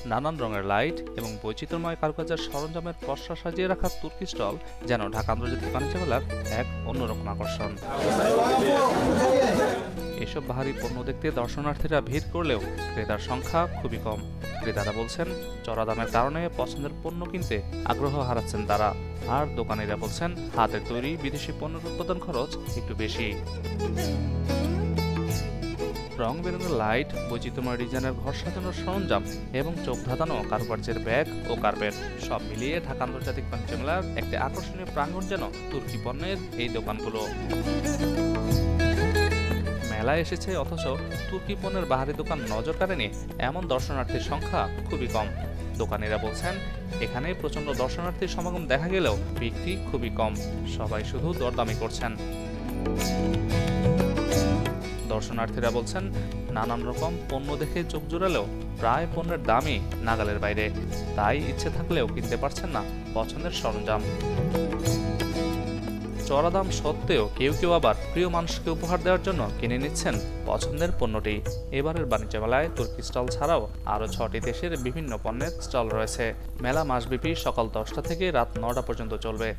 নানান রঙের লাইট এবং বৈচিত্র্যময় কারুকাজের সরঞ্জামের পসরা সাজিয়ে রাখা তুর্কি স্টল যেন ঢাকা আন্তর্জাতিক বাণিজ্য মেলার এক অন্যরকম আকর্ষণ। এসব বাহারি পণ্য দেখতে দর্শনার্থীরা ভিড় করলেও ক্রেতার সংখ্যা খুবই কম। ক্রেতারা বলছেন চড়া দামের কারণে পছন্দের পণ্য কিনতে আগ্রহ হারাচ্ছেন তারা। আর দোকানিরা বলছেন হাতের তৈরি বিদেশি পণ্যের উৎপাদন খরচ একটু বেশি। রং বেরঙের লাইট, বৈচিত্র্যময় ডিজাইনের ঘর সাজানোর সরঞ্জাম এবং চোখ ধাঁধানো কারুকার্যের ব্যাগ ও কার্পেট সব মিলিয়ে ঢাকা আন্তর্জাতিক বাণিজ্য মেলার একটি আকর্ষণীয় প্রাঙ্গণ যেন তুর্কি পণ্যের এই দোকানগুলো। মেলায় এসেছে অথচ তুর্কি পণ্যের বাহারি দোকান নজর কাড়েনি এমন দর্শনার্থীর সংখ্যা খুবই কম। দোকানিরা বলছেন এখানে প্রচণ্ড দর্শনার্থীর সমাগম দেখা গেলেও বিক্রি খুবই কম, সবাই শুধু দরদামি করছেন। দর্শনার্থীরা বলছেন নানান রকম পণ্য দেখে চোখ জোড়ালেও প্রায় পণ্যের দামই নাগালের বাইরে, তাই ইচ্ছে থাকলেও কিনতে পারছেন না পছন্দের সরঞ্জাম। চড়া দাম সত্ত্বেও কেউ কেউ আবার প্রিয় মানুষকে উপহার দেওয়ার জন্য কিনে নিচ্ছেন পছন্দের পণ্যটি। এবারের বাণিজ্য মেলায় তুর্কি স্টল ছাড়াও আরও 6টি দেশের বিভিন্ন পণ্যের স্টল রয়েছে। মেলা মাসব্যাপী সকাল 10টা থেকে রাত 9টা পর্যন্ত চলবে।